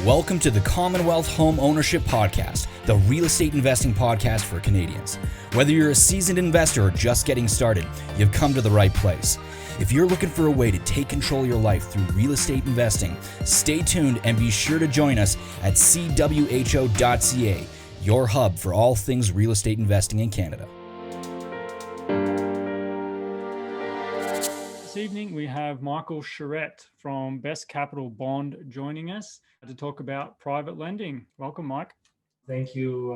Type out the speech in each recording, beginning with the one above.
Welcome to the Commonwealth Home Ownership Podcast, the real estate investing podcast for Canadians. Whether you're a seasoned investor or just getting started, you've come to the right place. If you're looking for a way to take control of your life through real estate investing, stay tuned and be sure to join us at CWHO.ca, your hub for all things real estate investing in Canada. This evening, we have Michael Sheret from Best Capital Bond joining us to talk about private lending. Welcome, Mike. Thank you,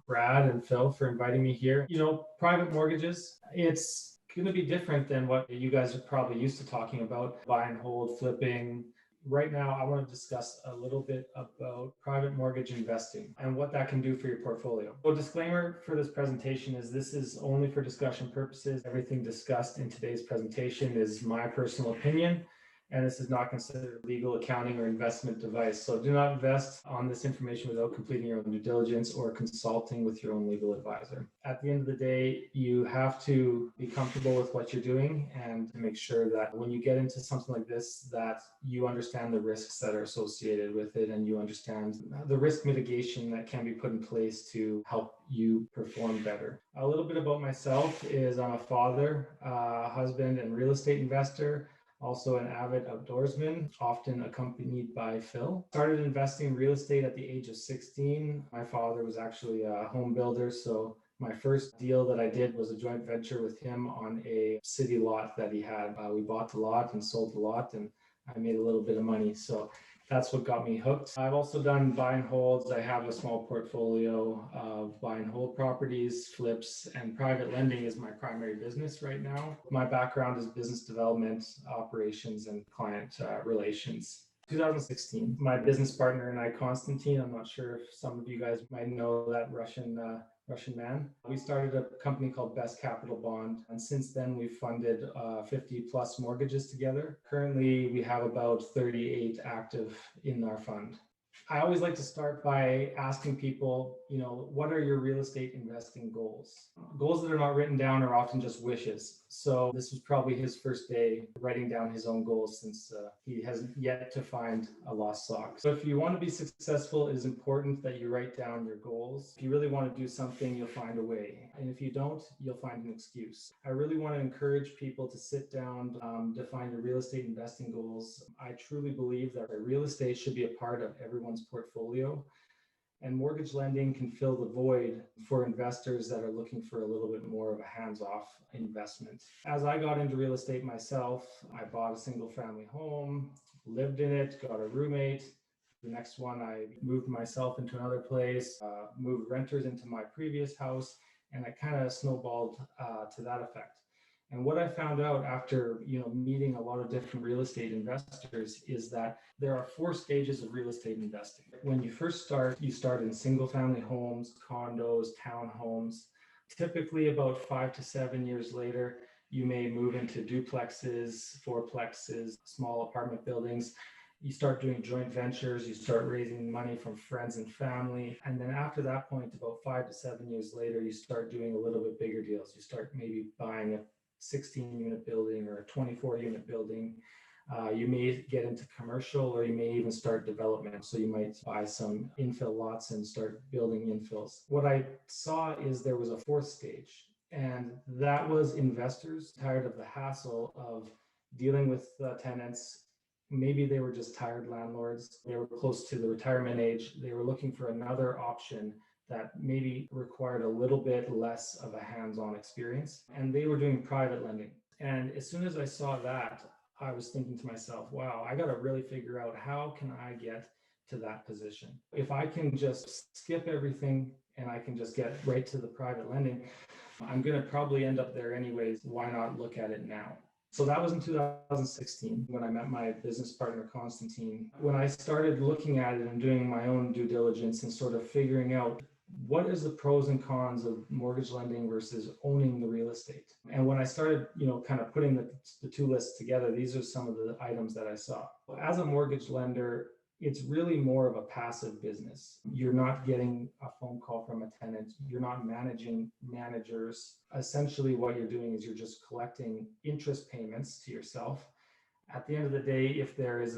Brad and Phil, for inviting me here. You know, private mortgages, it's going to be different than what you guys are probably used to talking about, buy and hold, flipping. Right now, I want to discuss a little bit about private mortgage investing and what that can do for your portfolio. So disclaimer for this presentation is this is only for discussion purposes. Everything discussed in today's presentation is my personal opinion, and this is not considered legal, accounting, or investment advice. So do not invest on this information without completing your own due diligence or consulting with your own legal advisor. At the end of the day, you have to be comfortable with what you're doing and to make sure that when you get into something like this, that you understand the risks that are associated with it and you understand the risk mitigation that can be put in place to help you perform better. A little bit about myself is I'm a father, husband, and real estate investor. Also an avid outdoorsman, often accompanied by Phil. Started investing in real estate at the age of 16. My father was actually a home builder, so my first deal that I did was a joint venture with him on a city lot that he had. We bought the lot and sold the lot, and I made a little bit of money. So that's what got me hooked. I've also done buy and holds. I have a small portfolio of buy and hold properties, flips, and private lending is my primary business right now. My background is business development, operations, and client relations. 2016, my business partner and I, Konstantin, I'm not sure if some of you guys might know that Russian man. We started a company called Best Capital Bond, and since then we've funded 50 plus mortgages together. Currently, we have about 38 active in our fund. I always like to start by asking people, what are your real estate investing goals? Goals that are not written down are often just wishes. So this was probably his first day writing down his own goals since he hasn't yet to find a lost sock. So if you want to be successful, it is important that you write down your goals. If you really want to do something, you'll find a way. And if you don't, you'll find an excuse. I really want to encourage people to sit down, define your real estate investing goals. I truly believe that real estate should be a part of everyone's portfolio, and mortgage lending can fill the void for investors that are looking for a little bit more of a hands-off investment. As I got into real estate myself, I bought a single family home, lived in it, got a roommate. The next one, I moved myself into another place, moved renters into my previous house, and it kind of snowballed to that effect. And what I found out after, meeting a lot of different real estate investors is that there are 4 stages of real estate investing. When you first start, you start in single family homes, condos, townhomes. Typically about 5 to 7 years later, you may move into duplexes, fourplexes, small apartment buildings. You start doing joint ventures, you start raising money from friends and family. And then after that point, about 5 to 7 years later, you start doing a little bit bigger deals. You start maybe buying a 16-unit building or a 24-unit building. You may get into commercial, or you may even start development. So you might buy some infill lots and start building infills. What I saw is there was a 4th stage, and that was investors tired of the hassle of dealing with tenants. Maybe they were just tired landlords. They were close to the retirement age. They were looking for another option that maybe required a little bit less of a hands-on experience. And they were doing private lending. And as soon as I saw that, I was thinking to myself, wow, I got to really figure out how can I get to that position. If I can just skip everything and I can just get right to the private lending, I'm going to probably end up there anyways. Why not look at it now? So that was in 2016 when I met my business partner, Konstantin. When I started looking at it and doing my own due diligence and sort of figuring out what is the pros and cons of mortgage lending versus owning the real estate. And when I started, kind of putting the 2 lists together, these are some of the items that I saw. As a mortgage lender, it's really more of a passive business. You're not getting a phone call from a tenant. You're not managing managers. Essentially, what you're doing is you're just collecting interest payments to yourself. At the end of the day, if there is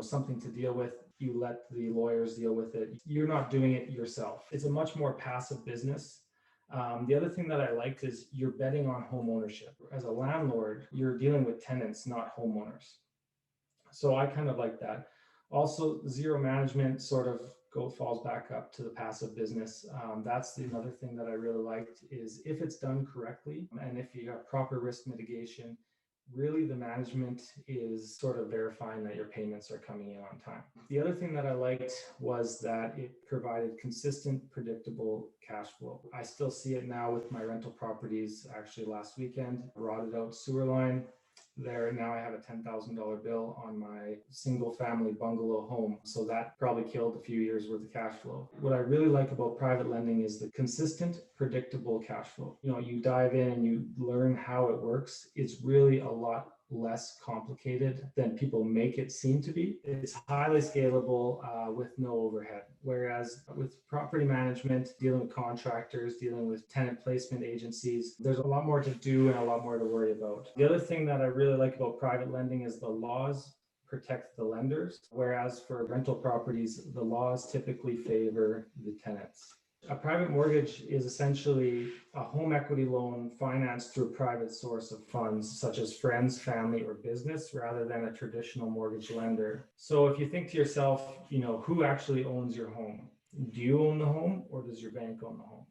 something to deal with, you let the lawyers deal with it. You're not doing it yourself. It's a much more passive business. The other thing that I liked is you're betting on home ownership. As a landlord, you're dealing with tenants, not homeowners. So I kind of like that. Also, zero management sort of falls back up to the passive business. That's another thing that I really liked is if it's done correctly and if you have proper risk mitigation, really the management is sort of verifying that your payments are coming in on time. The other thing that I liked was that it provided consistent, predictable cash flow. I still see it now with my rental properties. Actually, last weekend, rotted out sewer line. There now I have a $10,000 bill on my single family bungalow home. So that probably killed a few years worth of cash flow. What I really like about private lending is the consistent, predictable cash flow. You dive in and you learn how it works. It's really a lot less complicated than people make it seem to be. It's highly scalable with no overhead. Whereas with property management, dealing with contractors, dealing with tenant placement agencies, there's a lot more to do and a lot more to worry about. The other thing that I really like about private lending is the laws protect the lenders, whereas for rental properties, the laws typically favor the tenants. A private mortgage is essentially a home equity loan financed through a private source of funds, such as friends, family, or business, rather than a traditional mortgage lender. So if you think to yourself, who actually owns your home? Do you own the home or does your bank own the home?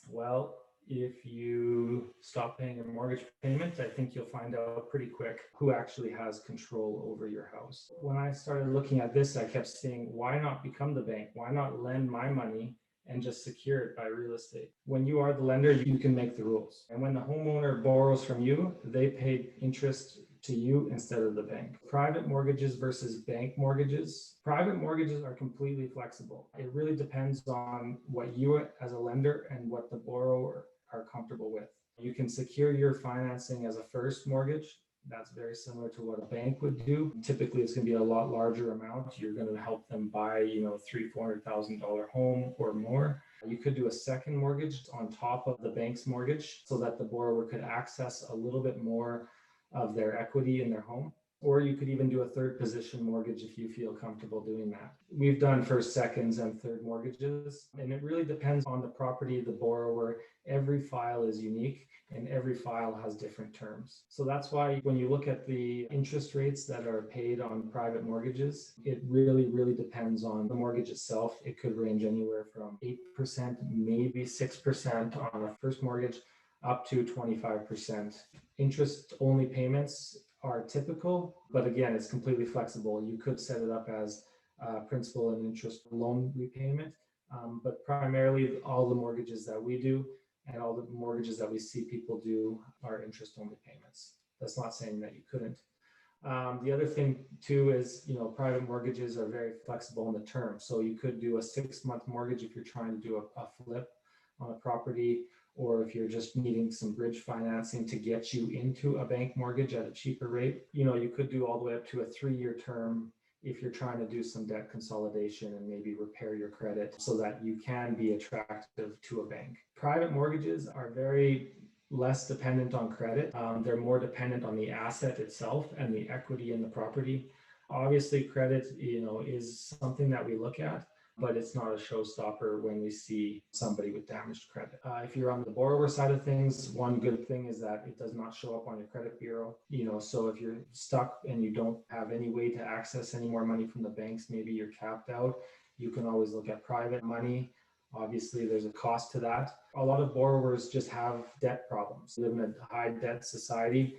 Well, if you stop paying your mortgage payment, I think you'll find out pretty quick who actually has control over your house. When I started looking at this, I kept saying, why not become the bank? Why not lend my money and just secure it by real estate? When you are the lender, you can make the rules. And when the homeowner borrows from you, they pay interest to you instead of the bank. Private mortgages versus bank mortgages. Private mortgages are completely flexible. It really depends on what you as a lender and what the borrower are comfortable with. You can secure your financing as a first mortgage. That's very similar to what a bank would do. Typically, it's going to be a lot larger amount. You're going to help them buy, $300,000-$400,000 home or more. You could do a second mortgage on top of the bank's mortgage so that the borrower could access a little bit more of their equity in their home. Or you could even do a third position mortgage if you feel comfortable doing that. We've done first, seconds, and third mortgages, and it really depends on the property, the borrower. Every file is unique and every file has different terms. So that's why when you look at the interest rates that are paid on private mortgages, it really, really depends on the mortgage itself. It could range anywhere from 8%, maybe 6% on a first mortgage, up to 25%. Interest-only payments are typical, but again, it's completely flexible. You could set it up as principal and interest loan repayment, but primarily all the mortgages that we do and all the mortgages that we see people do are interest-only payments. That's not saying that you couldn't. The other thing too is, private mortgages are very flexible in the term. So you could do a 6-month mortgage if you're trying to do a flip on a property, or if you're just needing some bridge financing to get you into a bank mortgage at a cheaper rate. You could do all the way up to a 3-year term if you're trying to do some debt consolidation and maybe repair your credit so that you can be attractive to a bank. Private mortgages are very less dependent on credit. They're more dependent on the asset itself and the equity in the property. Obviously, credit, is something that we look at, but it's not a showstopper when we see somebody with damaged credit. If you're on the borrower side of things, one good thing is that it does not show up on your credit bureau. So if you're stuck and you don't have any way to access any more money from the banks, maybe you're capped out, you can always look at private money. Obviously, there's a cost to that. A lot of borrowers just have debt problems. They live in a high debt society.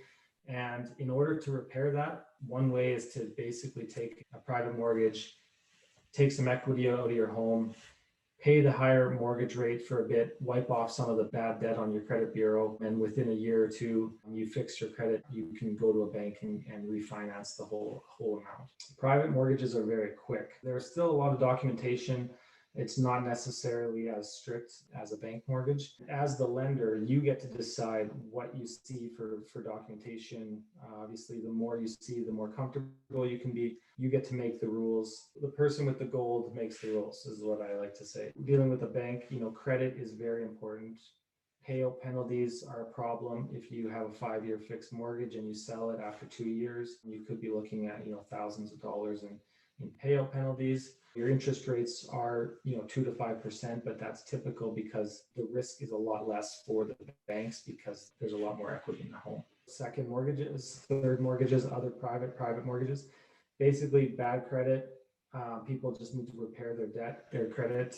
And in order to repair that, one way is to basically take a private mortgage, take some equity out of your home, pay the higher mortgage rate for a bit, wipe off some of the bad debt on your credit bureau, and within a year or two, you fix your credit, you can go to a bank and refinance the whole amount. Private mortgages are very quick. There's still a lot of documentation It's not necessarily as strict as a bank mortgage. As the lender, you get to decide what you see for documentation. Obviously, the more you see, the more comfortable you can be. You get to make the rules. The person with the gold makes the rules, is what I like to say. Dealing with a bank, credit is very important. Payout penalties are a problem. If you have a 5-year fixed mortgage and you sell it after 2 years, you could be looking at thousands of dollars in payout penalties. Your interest rates are 2 to 5%, but that's typical because the risk is a lot less for the banks because there's a lot more equity in the home. Second mortgages, third mortgages, other private mortgages, basically bad credit. People just need to repair their credit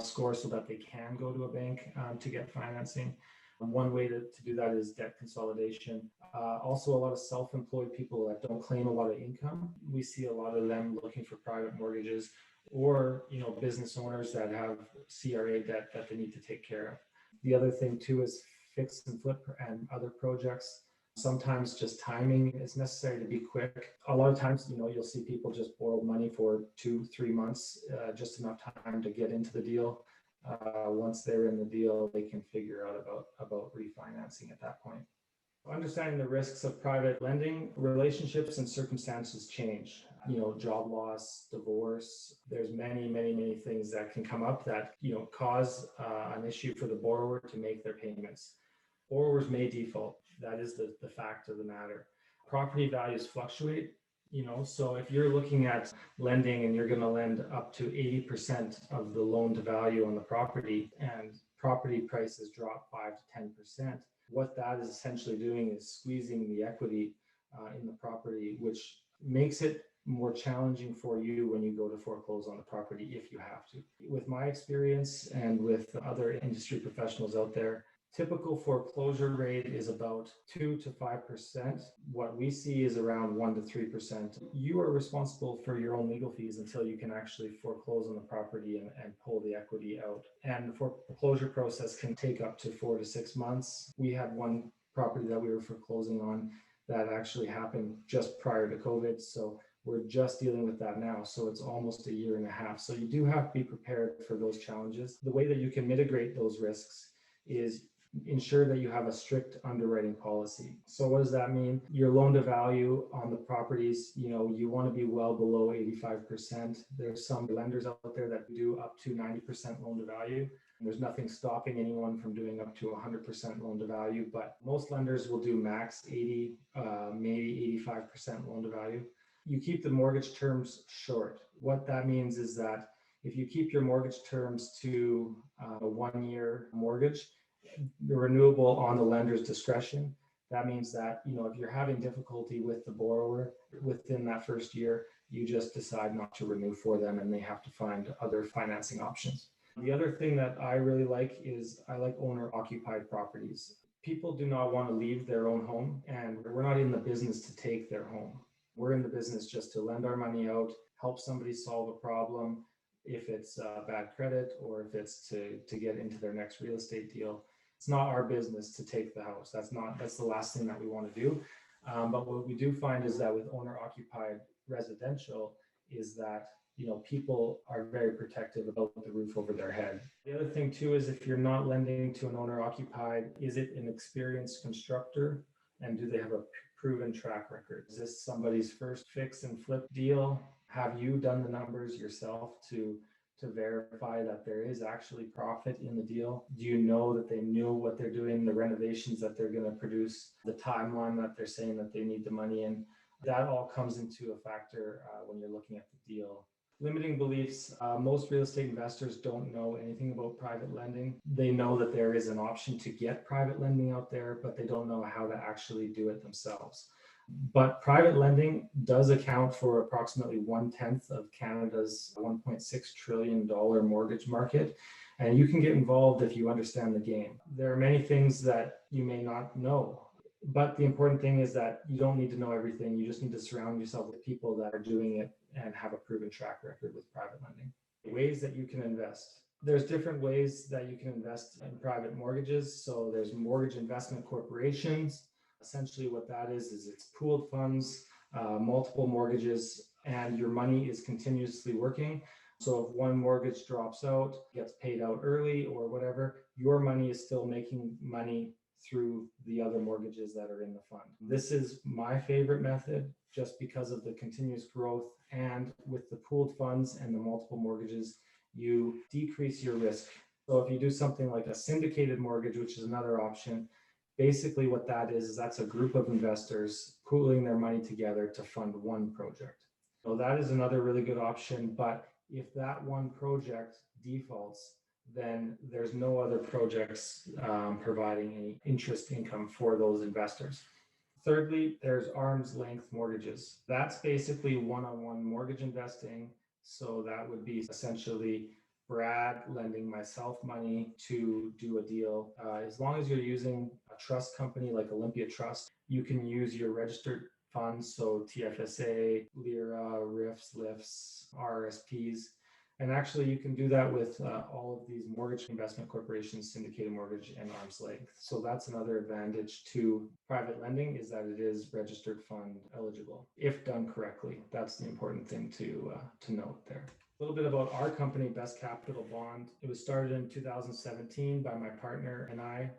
score so that they can go to a bank to get financing. One way to do that is debt consolidation. Also, a lot of self-employed people that don't claim a lot of income. We see a lot of them looking for private mortgages, or business owners that have CRA debt that they need to take care of. The other thing too is fix and flip and other projects. Sometimes just timing is necessary to be quick. A lot of times, you'll see people just borrow money for 2-3 months, just enough time to get into the deal. Once they're in the deal, they can figure out about refinancing at that point. Understanding the risks of private lending, relationships and circumstances change. Job loss, divorce. There's many things that can come up that cause an issue for the borrower to make their payments. Borrowers may default. That is the fact of the matter. Property values fluctuate, so if you're looking at lending and you're going to lend up to 80% of the loan to value on the property and property prices drop 5 to 10%, what that is essentially doing is squeezing the equity in the property, which makes it more challenging for you when you go to foreclose on the property if you have to. With my experience and with other industry professionals out there, typical foreclosure rate is about 2 to 5%. What we see is around 1 to 3%. You are responsible for your own legal fees until you can actually foreclose on the property and pull the equity out. And the foreclosure process can take up to 4 to 6 months. We had one property that we were foreclosing on that actually happened just prior to COVID. So we're just dealing with that now. So it's almost a year and a half. So you do have to be prepared for those challenges. The way that you can mitigate those risks is ensure that you have a strict underwriting policy. So what does that mean? Your loan to value on the properties, you want to be well below 85%. There's some lenders out there that do up to 90% loan to value. And there's nothing stopping anyone from doing up to 100% loan to value, but most lenders will do max 80, maybe 85% loan to value. You keep the mortgage terms short. What that means is that if you keep your mortgage terms to a 1-year mortgage, the renewable on the lender's discretion. That means that, if you're having difficulty with the borrower within that first year, you just decide not to renew for them and they have to find other financing options. The other thing that I really like is I like owner-occupied properties. People do not want to leave their own home, and we're not in the business to take their home. We're in the business just to lend our money out, help somebody solve a problem, if it's bad credit or if it's to get into their next real estate deal. It's not our business to take the house. That's the last thing that we want to do. But what we do find is that with owner-occupied residential is that people are very protective about the roof over their head. The other thing too is if you're not lending to an owner-occupied, is it an experienced constructor, and do they have a proven track record? Is this somebody's first fix and flip deal? Have you done the numbers yourself to verify that there is actually profit in the deal? Do you know that they knew what they're doing, the renovations that they're going to produce, the timeline that they're saying that they need the money in? That all comes into a factor when you're looking at the deal. Limiting beliefs. Most real estate investors don't know anything about private lending. They know that there is an option to get private lending out there, but they don't know how to actually do it themselves. But private lending does account for approximately 1/10 of Canada's $1.6 trillion mortgage market. And you can get involved if you understand the game. There are many things that you may not know, but the important thing is that you don't need to know everything. You just need to surround yourself with people that are doing it and have a proven track record with private lending. Ways that you can invest. There's different ways that you can invest in private mortgages. So there's mortgage investment corporations. Essentially what that is it's pooled funds, multiple mortgages, and your money is continuously working. So if one mortgage drops out, gets paid out early or whatever, your money is still making money through the other mortgages that are in the fund. This is my favorite method just because of the continuous growth, and with the pooled funds and the multiple mortgages, you decrease your risk. So if you do something like a syndicated mortgage, which is another option, basically what that is that's a group of investors pooling their money together to fund one project. So that is another really good option, but if that one project defaults, then there's no other projects providing any interest income for those investors. Thirdly, there's arm's length mortgages. That's basically one-on-one mortgage investing. So that would be essentially Brad lending myself money to do a deal. As long as you're using a trust company like Olympia Trust, you can use your registered funds, so TFSA, LIRA, RIFs, LIFs, RRSPs. And actually, you can do that with all of these mortgage investment corporations, syndicated mortgage, and arm's length. So that's another advantage to private lending, is that it is registered fund eligible if done correctly. That's the important thing to note there. A little bit about our company, Best Capital Bond. It was started in 2017 by my partner and I.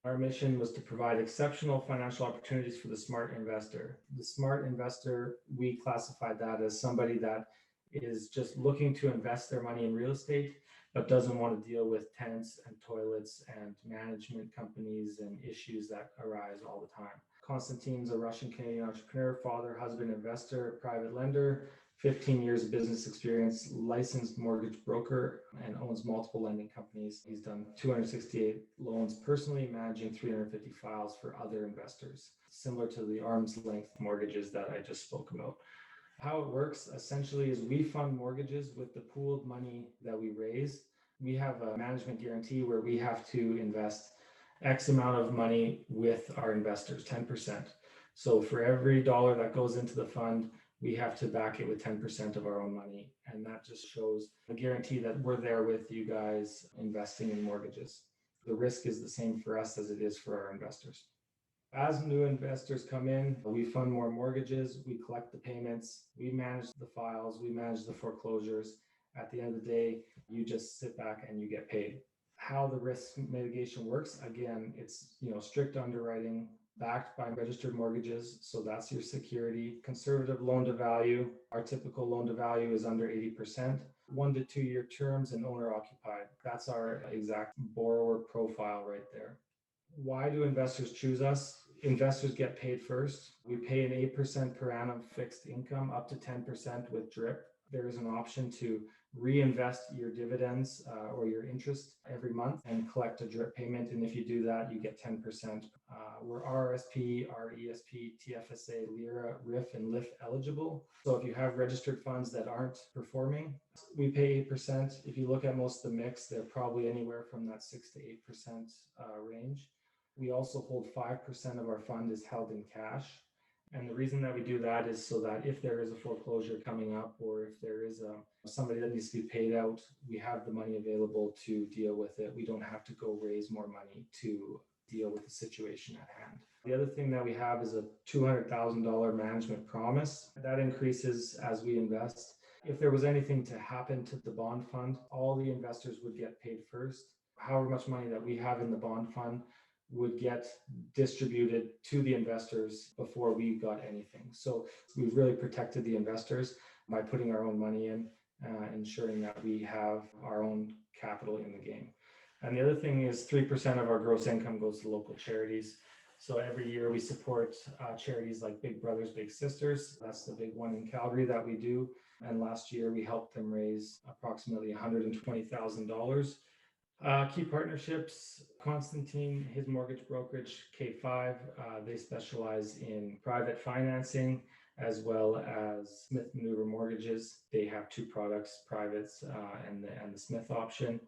Our mission was to provide exceptional financial opportunities for the smart investor. The smart investor, we classified that as somebody that is just looking to invest their money in real estate, but doesn't want to deal with tenants and toilets and management companies and issues that arise all the time. Konstantin's a Russian-Canadian entrepreneur, father, husband, investor, private lender, 15 years of business experience, licensed mortgage broker, and owns multiple lending companies. He's done 268 loans personally, managing 350 files for other investors, similar to the arm's length mortgages that I just spoke about. How it works essentially is we fund mortgages with the pooled money that we raise. We have a management guarantee where we have to invest X amount of money with our investors, 10%. So for every dollar that goes into the fund, we have to back it with 10% of our own money. And that just shows a guarantee that we're there with you guys investing in mortgages. The risk is the same for us as it is for our investors. As new investors come in, we fund more mortgages, we collect the payments, we manage the files, we manage the foreclosures. At the end of the day, you just sit back and you get paid. How the risk mitigation works, again, it's strict underwriting, backed by registered mortgages. So that's your security. Conservative loan to value. Our typical loan to value is under 80%. 1 to 2 year terms and owner occupied. That's our exact borrower profile right there. Why do investors choose us? Investors get paid first. We pay an 8% per annum fixed income, up to 10% with DRIP. There is an option to reinvest your dividends or your interest every month and collect a DRIP payment. And if you do that, you get 10%. We're RRSP, RESP, TFSA, LIRA, RIF, and LIF eligible. So if you have registered funds that aren't performing, we pay 8%. If you look at most of the mix, they're probably anywhere from that 6 to 8% range. We also hold 5% of our fund is held in cash. And the reason that we do that is so that if there is a foreclosure coming up, or if there is somebody that needs to be paid out, we have the money available to deal with it. We don't have to go raise more money to deal with the situation at hand. The other thing that we have is a $200,000 management promise. That increases as we invest. If there was anything to happen to the bond fund, all the investors would get paid first. However much money that we have in the bond fund would get distributed to the investors before we got anything. So we've really protected the investors by putting our own money in, ensuring that we have our own capital in the game. And the other thing is 3% of our gross income goes to local charities. So every year we support charities like Big Brothers Big Sisters. That's the big one in Calgary that we do. And last year we helped them raise approximately $120,000. Key partnerships, Konstantin, his mortgage brokerage, K5, they specialize in private financing as well as Smith Maneuver mortgages. They have 2 products, privates and the Smith option.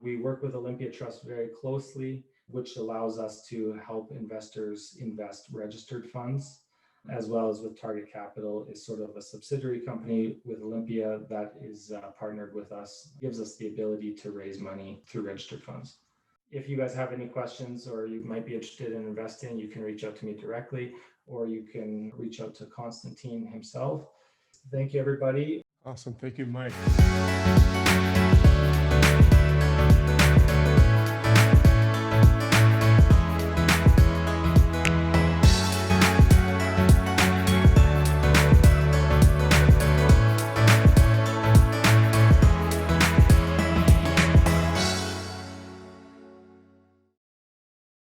We work with Olympia Trust very closely, which allows us to help investors invest registered funds, as well as with Target Capital is sort of a subsidiary company with Olympia that is partnered with us, gives us the ability to raise money through registered funds. If you guys have any questions or you might be interested in investing, you can reach out to me directly, or you can reach out to Konstantin himself. Thank you, everybody. Awesome. Thank you, Mike.